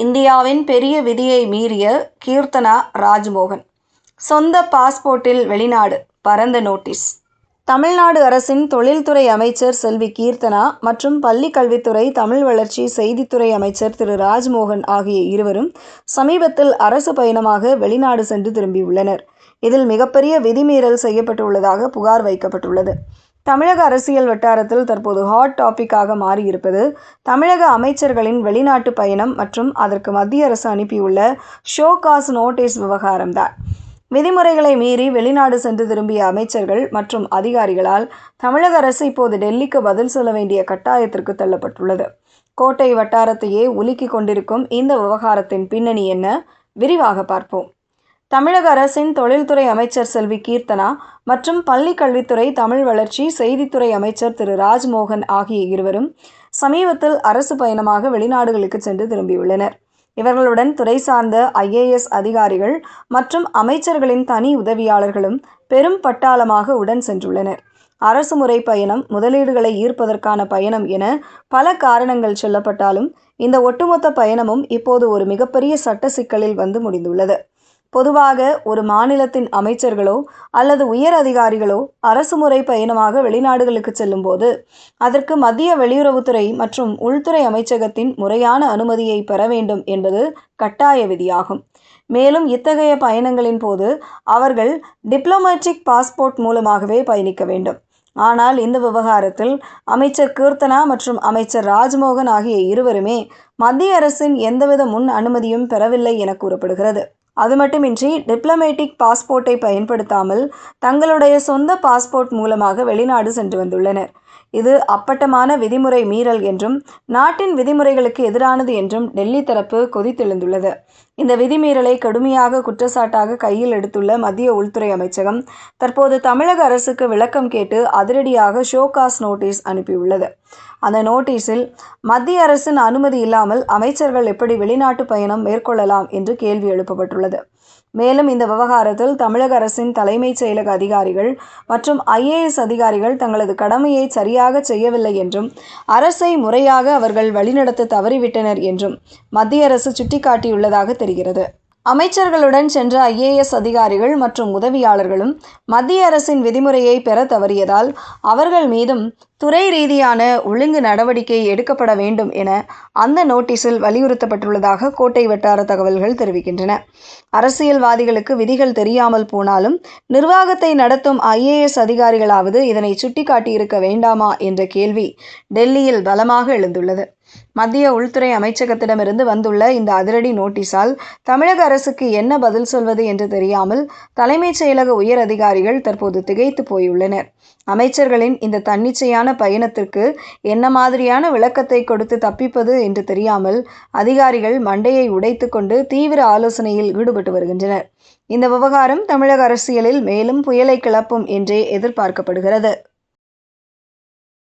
இந்தியாவின் பெரிய விதியை மீறிய கீர்த்தனா ராஜ்மோகன். சொந்த பாஸ்போர்ட்டில் வெளிநாடு, பரந்த நோட்டீஸ். தமிழ்நாடு அரசின் தொழில்துறை அமைச்சர் செல்வி கீர்த்தனா மற்றும் பள்ளிக்கல்வித்துறை, தமிழ் வளர்ச்சி, செய்தித்துறை அமைச்சர் திரு ராஜ்மோகன் ஆகிய இருவரும் சமீபத்தில் அரசு பயணமாக வெளிநாடு சென்று திரும்பியுள்ளனர். இதில் மிகப்பெரிய விதிமீறல் செய்யப்பட்டுள்ளதாக புகார் வைக்கப்பட்டுள்ளது. தமிழக அரசியல் வட்டாரத்தில் தற்போது ஹாட் டாபிக்காக மாறியிருப்பது தமிழக அமைச்சர்களின் வெளிநாட்டு பயணம் மற்றும் அதற்கு மத்திய அரசு அனுப்பியுள்ள ஷோ காஸ் நோட்டீஸ் விவகாரம்தான். விதிமுறைகளை மீறி வெளிநாடு சென்று திரும்பிய அமைச்சர்கள் மற்றும் அதிகாரிகளால் தமிழக அரசு இப்போது டெல்லிக்கு பதில் சொல்ல வேண்டிய கட்டாயத்திற்கு தள்ளப்பட்டுள்ளது. கோட்டை வட்டாரத்தையே உலுக்கி கொண்டிருக்கும் இந்த விவகாரத்தின் பின்னணி என்ன? விரிவாக பார்ப்போம். தமிழக அரசின் தொழில்துறை அமைச்சர் செல்வி கீர்த்தனா மற்றும் பள்ளிக்கல்வித்துறை, தமிழ் வளர்ச்சி, செய்தித்துறை அமைச்சர் திரு ராஜ்மோகன் ஆகிய இருவரும் சமீபத்தில் அரசு பயணமாக வெளிநாடுகளுக்கு சென்று திரும்பியுள்ளனர். இவர்களுடன் துறை சார்ந்த IAS அதிகாரிகள் மற்றும் அமைச்சர்களின் தனி உதவியாளர்களும் பெரும் பட்டாளமாக உடன் சென்றுள்ளனர். அரசு முறை பயணம், முதலீடுகளை ஈர்ப்பதற்கான பயணம் என பல காரணங்கள் சொல்லப்பட்டாலும் இந்த ஒட்டுமொத்த பயணமும் இப்போது ஒரு மிகப்பெரிய சட்ட சிக்கலில் வந்து முடிந்துள்ளது. பொதுவாக ஒரு மாநிலத்தின் அமைச்சர்களோ அல்லது உயர் அதிகாரிகளோ அரசு முறை பயணமாக வெளிநாடுகளுக்கு செல்லும் போது அதற்கு மத்திய வெளியுறவுத்துறை மற்றும் உள்துறை அமைச்சகத்தின் முறையான அனுமதியை பெற வேண்டும் என்பது கட்டாய விதியாகும். மேலும் இத்தகைய பயணங்களின் போது அவர்கள் டிப்ளமேட்டிக் பாஸ்போர்ட் மூலமாகவே பயணிக்க வேண்டும். ஆனால் இந்த விவகாரத்தில் அமைச்சர் கீர்த்தனா மற்றும் அமைச்சர் ராஜ்மோகன் ஆகிய இருவருமே மத்திய அரசின் எந்தவித முன் அனுமதியும் பெறவில்லை என கூறப்படுகிறது. அது மட்டுமின்றி டிப்ளமேட்டிக் பாஸ்போர்ட்டை பயன்படுத்தாமல் தங்களுடைய சொந்த பாஸ்போர்ட் மூலமாக வெளிநாடு சென்று வந்துள்ளனர். இது அப்பட்டமான விதிமுறை மீறல் என்றும் நாட்டின் விதிமுறைகளுக்கு எதிரானது என்றும் டெல்லி தரப்பு கொதித்தெழுந்துள்ளது. இந்த விதிமீறலை கடுமையாக குற்றச்சாட்டாக கையில் எடுத்துள்ள மத்திய உள்துறை அமைச்சகம் தற்போது தமிழக அரசுக்கு விளக்கம் கேட்டு அதிரடியாக ஷோகாஸ் நோட்டீஸ் அனுப்பியுள்ளது. அந்த நோட்டீஸில் மத்திய அரசின் அனுமதி இல்லாமல் அமைச்சர்கள் எப்படி வெளிநாட்டு பயணம் மேற்கொள்ளலாம் என்று கேள்வி எழுப்பப்பட்டுள்ளது. மேலும் இந்த விவகாரத்தில் தமிழக அரசின் தலைமைச் செயலக அதிகாரிகள் மற்றும் IAS அதிகாரிகள் தங்களது கடமையை சரியாக செய்யவில்லை என்றும் அரசை முறையாக அவர்கள் வழிநடத்த தவறிவிட்டனர் என்றும் மத்திய அரசு சுட்டிக்காட்டியுள்ளதாக தெரிகிறது. அமைச்சர்களுடன் சென்ற IAS அதிகாரிகள் மற்றும் உதவியாளர்களும் மத்திய அரசின் விதிமுறையை பெற தவறியதால் அவர்கள் மீதும் துறை ரீதியான ஒழுங்கு நடவடிக்கை எடுக்கப்பட வேண்டும் என அந்த நோட்டீஸில் வலியுறுத்தப்பட்டுள்ளதாக கோட்டை வட்டார தகவல்கள் தெரிவிக்கின்றன. அரசியல்வாதிகளுக்கு விதிகள் தெரியாமல் போனாலும் நிர்வாகத்தை நடத்தும் IAS அதிகாரிகளாவது இதனை சுட்டிக்காட்டியிருக்க வேண்டாமா என்ற கேள்வி டெல்லியில் பலமாக எழுந்துள்ளது. மத்திய உள்துறை அமைச்சகத்திடமிருந்து வந்துள்ள இந்த அதிரடி நோட்டீஸால் தமிழக அரசுக்கு என்ன பதில் சொல்வது என்று தெரியாமல் தலைமைச் செயலக உயர் அதிகாரிகள் தற்போது திகைத்து போயுள்ளனர். அமைச்சர்களின் இந்த தன்னிச்சையான பயணத்திற்கு என்ன மாதிரியான விளக்கத்தை கொடுத்து தப்பிப்பது என்று தெரியாமல் அதிகாரிகள் மண்டையை உடைத்து கொண்டு தீவிர ஆலோசனையில் ஈடுபட்டு வருகின்றனர். இந்த விவகாரம் தமிழக அரசியலில் மேலும் புயலை கிளப்பும் என்றே எதிர்பார்க்கப்படுகிறது.